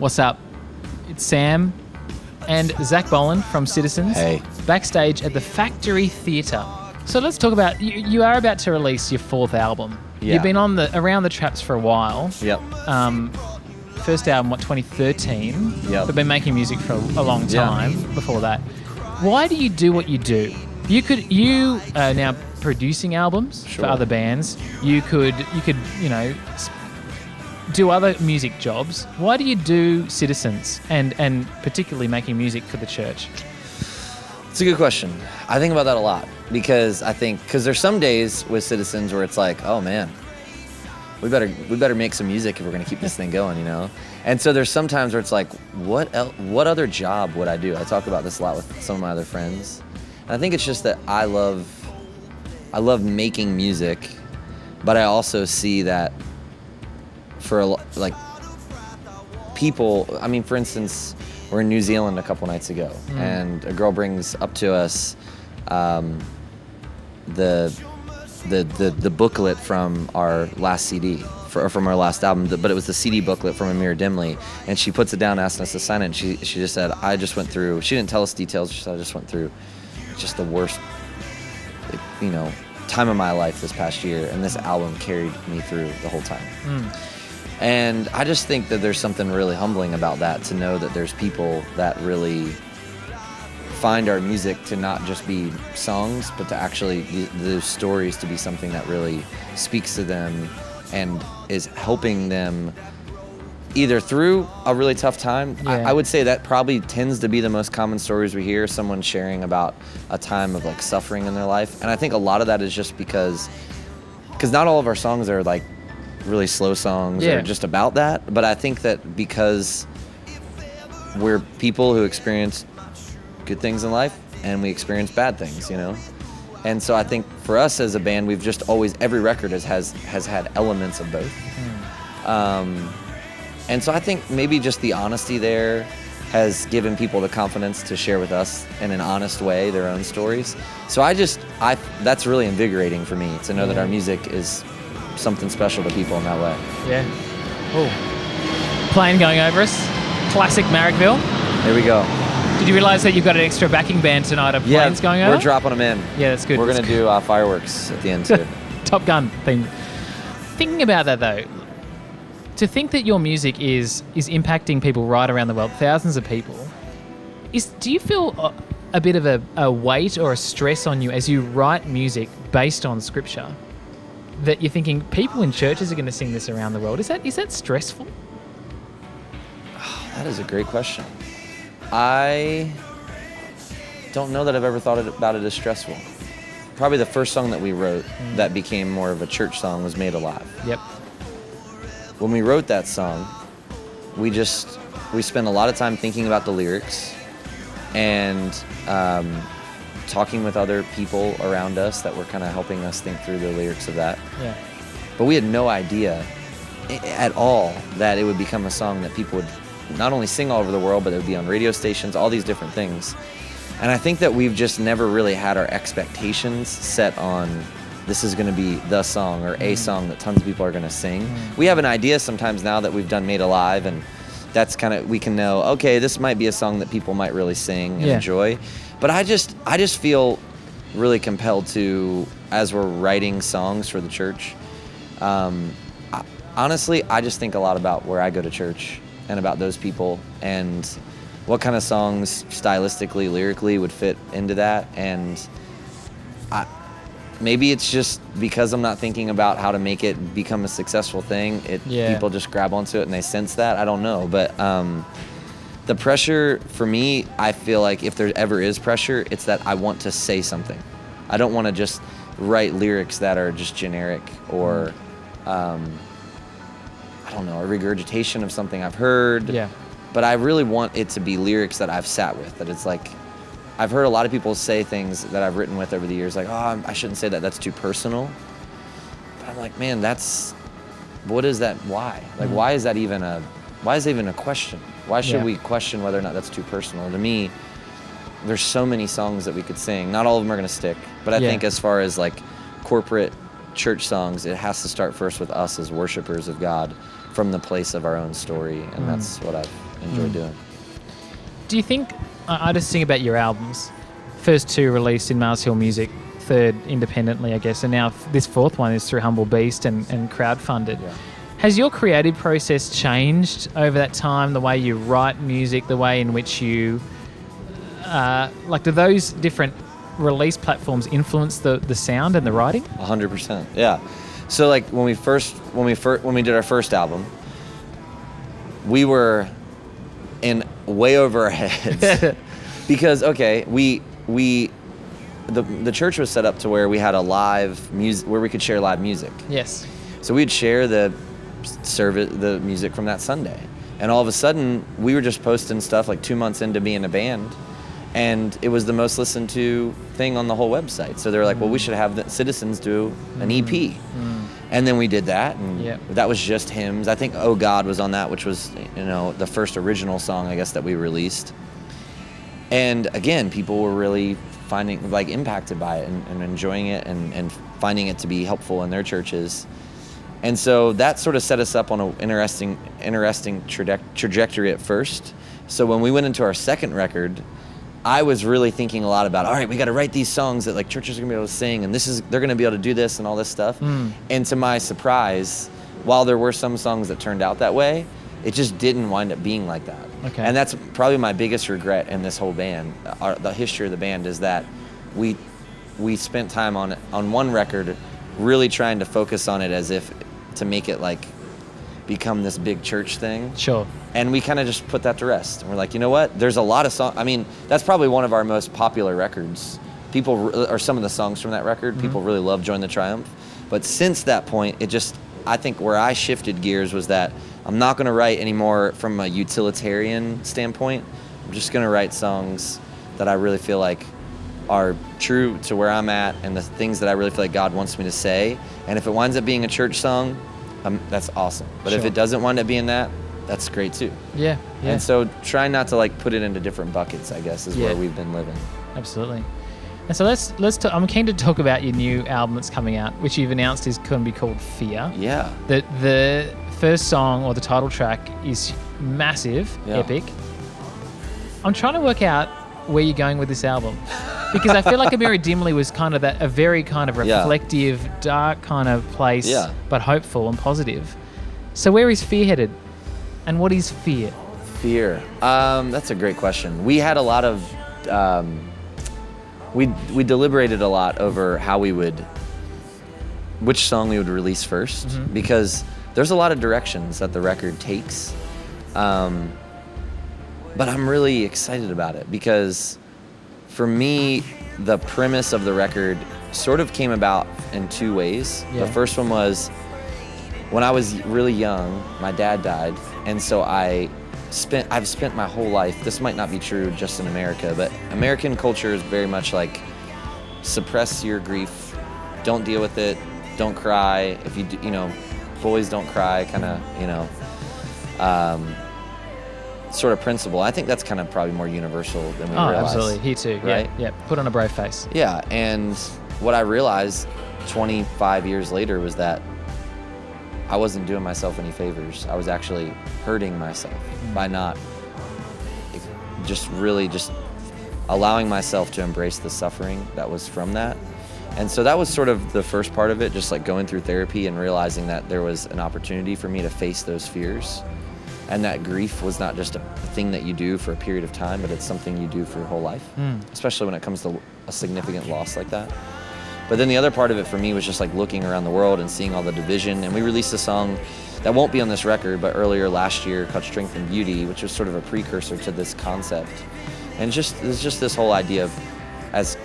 What's up? It's Sam and Zach Bolen from Citizens. Hey. Backstage at the Factory Theatre. So let's talk about, you are about to release your fourth album. Yeah. You've been on around the traps for a while. Yep. First album, 2013? Yep. But been making music for a long time before that. Why do you do what you do? You are now producing albums for other bands. You could do other music jobs. Why do you do Citizens and particularly making music for the church? It's a good question. I think about that a lot because there's some days with Citizens where it's like, oh man, we better make some music if we're gonna keep this thing going, you know? And so there's some times where it's like, what other job would I do? I talk about this a lot with some of my other friends. And I think it's just that I love making music, but I also see that for people, I mean, for instance, we're in New Zealand a couple nights ago, and a girl brings up to us the booklet from our last CD, from our last album, but it was the CD booklet from Amir Dimly, and she puts it down, asking us to sign it, and she just said, I just went through, she didn't tell us details, she said, I just went through just the worst, time of my life this past year, and this album carried me through the whole time. And I just think that there's something really humbling about that, to know that there's people that really find our music to not just be songs, but to actually those stories to be something that really speaks to them and is helping them either through a really tough time. I would say that probably tends to be the most common stories we hear, someone sharing about a time of like suffering in their life. And I think a lot of that is just because not all of our songs are like really slow songs or just about that, but I think that because we're people who experience good things in life and we experience bad things, you know? And so I think for us as a band, we've just always, every record has had elements of both. And so I think maybe just the honesty there has given people the confidence to share with us in an honest way their own stories. So that's really invigorating for me to know that our music is something special to people in that way. Yeah. Oh. Plane going over us. Classic Marrickville. Here we go. Did you realize that you've got an extra backing band tonight of planes going over? We're dropping them in. Yeah, that's good. We're going to do fireworks at the end too. Top Gun thing. Thinking about that though, to think that your music is impacting people right around the world, thousands of people, do you feel a bit of a weight or a stress on you as you write music based on scripture, that you're thinking people in churches are going to sing this around the world? Is that stressful? Oh, that is a great question. I don't know that I've ever thought about it as stressful. Probably the first song that we wrote that became more of a church song was Made Alive. Yep. When we wrote that song, we spent a lot of time thinking about the lyrics and talking with other people around us that were kind of helping us think through the lyrics of that. Yeah. But we had no idea at all that it would become a song that people would not only sing all over the world, but it would be on radio stations, all these different things. And I think that we've just never really had our expectations set on this is going to be the song or a song that tons of people are going to sing. We have an idea sometimes now that we've done Made Alive, and that's kind of, we can know, okay, this might be a song that people might really sing and enjoy. But I just feel really compelled to, as we're writing songs for the church, honestly, I just think a lot about where I go to church and about those people and what kind of songs stylistically, lyrically would fit into that. And maybe it's just because I'm not thinking about how to make it become a successful thing. People just grab onto it and they sense that. I don't know. But the pressure for me, I feel like if there ever is pressure, it's that I want to say something. I don't want to just write lyrics that are just generic or, I don't know, a regurgitation of something I've heard. Yeah. But I really want it to be lyrics that I've sat with, that it's like, I've heard a lot of people say things that I've written with over the years, like, oh, I shouldn't say that, that's too personal. But I'm like, man, what is that, why? Like, why is that even a question? Why should we question whether or not that's too personal? To me, there's so many songs that we could sing. Not all of them are gonna stick, but I think as far as like corporate church songs, it has to start first with us as worshipers of God, from the place of our own story, and that's what I've enjoyed doing. Do you think, I just think about your albums, first 2 released in Mars Hill Music, third independently, I guess, and now this 4th one is through Humble Beast and crowdfunded. Yeah. Has your creative process changed over that time, the way you write music, the way in which you, do those different release platforms influence the sound and the writing? 100%, yeah. So like when we did our first album, we were in way over our heads because the church was set up to where we had a live music where we could share live music. Yes. So we'd share the music from that Sunday, and all of a sudden we were just posting stuff like 2 months into being a band, and it was the most listened to thing on the whole website. So they were like, well, we should have the Citizens do an EP. And then we did that, and that was just hymns. I think Oh God was on that, which was, the first original song, I guess, that we released. And again, people were really finding, impacted by it and enjoying it and finding it to be helpful in their churches. And so that sort of set us up on an interesting trajectory at first. So when we went into our second record, I was really thinking a lot about, all right, we got to write these songs that churches are gonna be able to sing, and they're gonna be able to do this and all this stuff. And to my surprise, while there were some songs that turned out that way, it just didn't wind up being like that. Okay. And that's probably my biggest regret in this whole band, the history of the band, is that we spent time on one record really trying to focus on it as if to make it become this big church thing. Sure. And we kind of just put that to rest. And we're like, you know what? There's a lot of songs. I mean, that's probably one of our most popular records. Or some of the songs from that record, people really love Join the Triumph. But since that point, I think where I shifted gears was that I'm not going to write anymore from a utilitarian standpoint. I'm just going to write songs that I really feel like are true to where I'm at and the things that I really feel like God wants me to say. And if it winds up being a church song, that's awesome. But if it doesn't wind up being that, that's great too. Yeah. And so try not to put it into different buckets, I guess, is where we've been living. Absolutely. And so let's I'm keen to talk about your new album that's coming out, which you've announced is going to be called Fear. Yeah. The first song, or the title track, is massive, epic. I'm trying to work out where you're going with this album, because I feel like A Mirror Dimly was kind of a very kind of reflective, dark kind of place, but hopeful and positive. So where is Fear headed, and what is Fear? Fear. That's a great question. We had a lot of we deliberated a lot over which song we would release first, because there's a lot of directions that the record takes. But I'm really excited about it because for me, the premise of the record sort of came about in 2 ways. The first one was when I was really young, my dad died. And so I've spent my whole life, this might not be true just in America, but American culture is very much suppress your grief, don't deal with it, don't cry. If you do, boys don't cry, kind of, sort of principle. I think that's kind of probably more universal than we realize. Absolutely. Here too. Right? Yeah. Put on a brave face. Yeah. And what I realized 25 years later was that I wasn't doing myself any favors. I was actually hurting myself by not just allowing myself to embrace the suffering that was from that. And so that was sort of the first part of it, just going through therapy and realizing that there was an opportunity for me to face those fears. And that grief was not just a thing that you do for a period of time, but it's something you do for your whole life, especially when it comes to a significant loss like that. But then the other part of it for me was just looking around the world and seeing all the division. And we released a song that won't be on this record, but earlier last year called Strength and Beauty, which was sort of a precursor to this concept. And it's just this whole idea of, as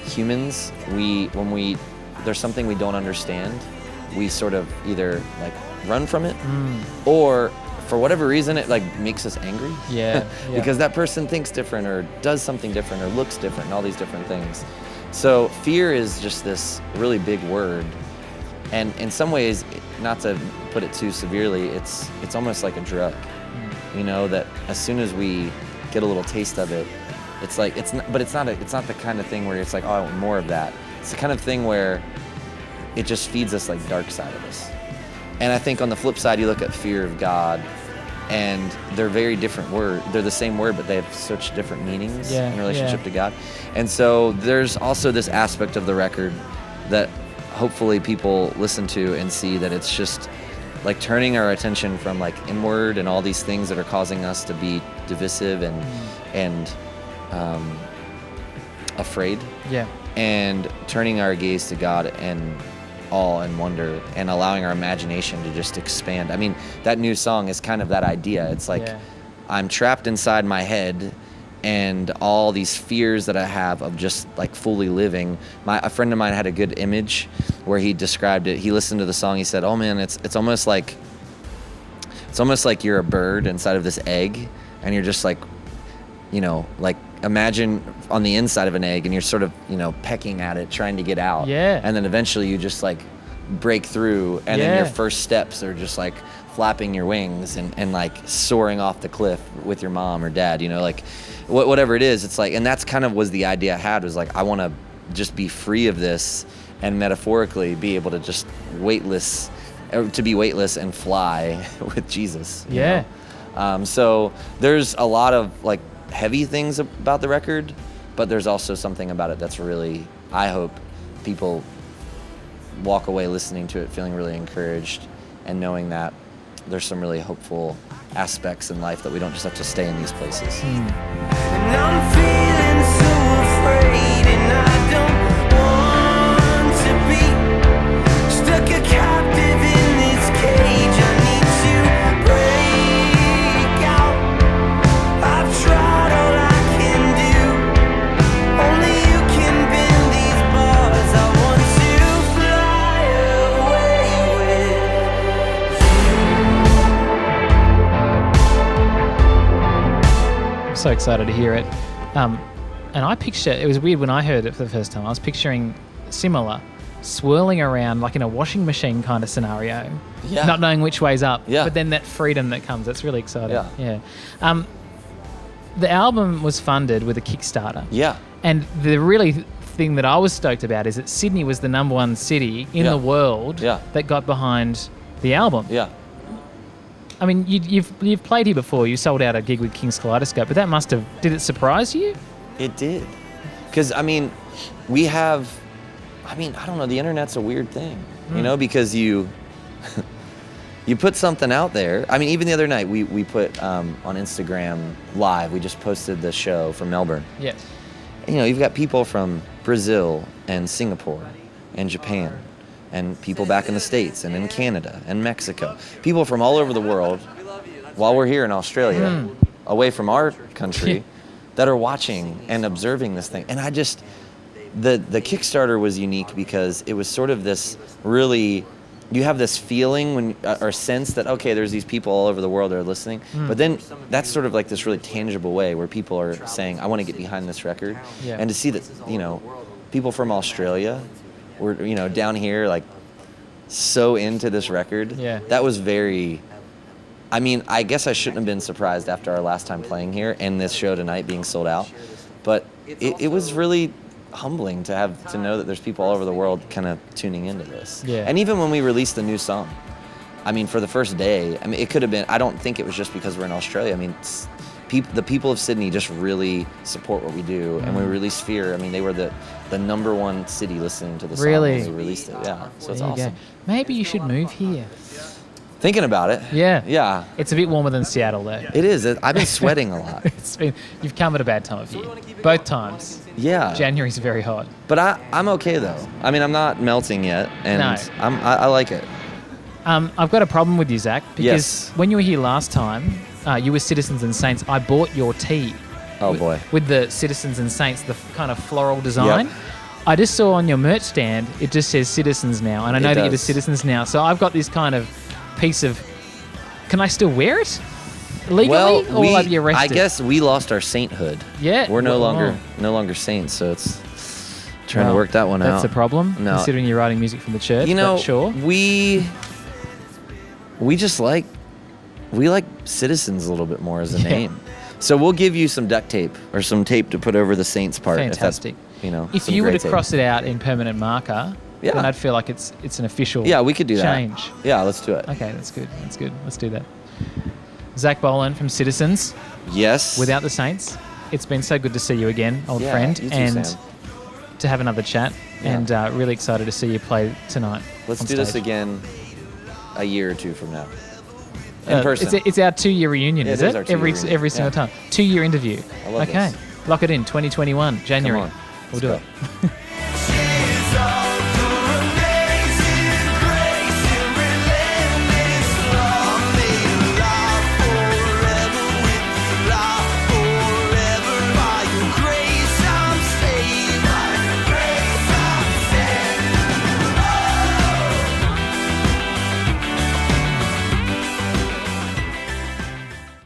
humans, when there's something we don't understand, we sort of either run from it or for whatever reason, it makes us angry. Yeah. Because that person thinks different or does something different or looks different and all these different things. So fear is just this really big word. And in some ways, not to put it too severely, it's almost like a drug. That as soon as we get a little taste of it, it's not the kind of thing where it's oh, I want more of that. It's the kind of thing where it just feeds us dark side of us. And I think on the flip side, you look at fear of God, and they're very different words. They're the same word, but they have such different meanings in relationship to God. And so there's also this aspect of the record that hopefully people listen to and see that it's just like turning our attention from like inward and all these things that are causing us to be divisive and afraid. Yeah. And turning our gaze to God and awe and wonder and allowing our imagination to just expand. I mean, that new song is kind of that idea. It's like I'm trapped inside my head and all these fears that I have of just like fully living. A friend of mine had a good image where he described it. He listened to the song. He said, "Oh man, it's almost like you're a bird inside of this egg, and you're just like, like imagine on the inside of an egg, and you're sort of pecking at it, trying to get out. Yeah. And then eventually you just like break through, and then your first steps are just like flapping your wings and like soaring off the cliff with your mom or dad, like whatever it is. It's like, and that's kind of was the idea I had, was like, I want to just be free of this and metaphorically be able to just to be weightless and fly with Jesus. You know? So there's a lot of like heavy things about the record, but there's also something about it that's really, I hope people walk away listening to it feeling really encouraged and knowing that there's some really hopeful aspects in life that we don't just have to stay in these places. And I'm feeling so afraid, and I don't want to be stuck a captive in this cage. I need to break out. I've tried all I can do. Only you can bend these bars. I want to fly away with you. I'm so excited to hear it. And I picture, it was weird when I heard it for the first time, I was picturing similar, swirling around like in a washing machine kind of scenario, not knowing which way's up, but then that freedom that comes, that's really exciting. The album was funded with a Kickstarter. Yeah. And the really thing that I was stoked about is that Sydney was the #1 city in the world that got behind the album. Yeah. I mean, you've played here before. You sold out a gig with King's Kaleidoscope, but that did it surprise you? It did. Because, I mean, I don't know, the internet's a weird thing, because you put something out there. I mean, even the other night, we put on Instagram Live, we just posted the show from Melbourne. Yeah. And, you've got people from Brazil and Singapore and Japan and people back in the States and in Canada and Mexico. People from all over the world, while we're here in Australia, away from our country, that are watching and observing this thing. And I just, the Kickstarter was unique because it was sort of this really, you have this feeling or sense that, okay, there's these people all over the world that are listening. But then that's sort of like this really tangible way where people are saying, I want to get behind this record. Yeah. And to see that, people from Australia were, down here, like, so into this record. That was very, I guess I shouldn't have been surprised after our last time playing here and this show tonight being sold out. But it was really humbling to know that there's people all over the world kind of tuning into this. Yeah. And even when we released the new song, for the first day, it could have been, I don't think it was just because we're in Australia. The people of Sydney just really support what we do. And when we released Fear, they were the #1 city listening to the song when we released it. Yeah, so it's awesome. Maybe you should move here. Thinking about it. Yeah. Yeah. It's a bit warmer than Seattle, though. It is. I've been sweating a lot. You've come at a bad time of year. Both times. Yeah. January's very hot. But I'm okay, though. I'm not melting yet, and I like it. I've got a problem with you, Zach, because when you were here last time, you were Citizens and Saints. I bought your tee. Oh, boy. With the Citizens and Saints, the kind of floral design. Yep. I just saw on your merch stand, it just says Citizens now, and I know that you're the Citizens now. So I've got this kind of piece of, can I still wear it legally, or will I be arrested? I guess we lost our sainthood. Yeah, we're no longer saints, so it's trying to work that one out. That's a problem, considering you're writing music from the church. Sure. We just like Citizens a little bit more as a name, so we'll give you some duct tape or some tape to put over the Saints part. Fantastic. If you were to cross it out in permanent marker, Yeah. then I'd feel like it's an official Yeah, we could do that. change. Yeah, let's do it. Okay, that's good. That's good. Let's do that. Zach Bolen from Citizens, Yes. Without the Saints. It's been so good to see you again, old Yeah, friend, you too, and Sam. to have another chat. Yeah. And really excited to see you play tonight. Let's on do this stage. again a year or two from now. In person. It's our 2-year reunion, Yeah, is it it? is our 2-year Every reunion. single Yeah. time. 2-year interview. I love okay. this. Lock it in. 2021, January. Come on. We'll Let's do go. it.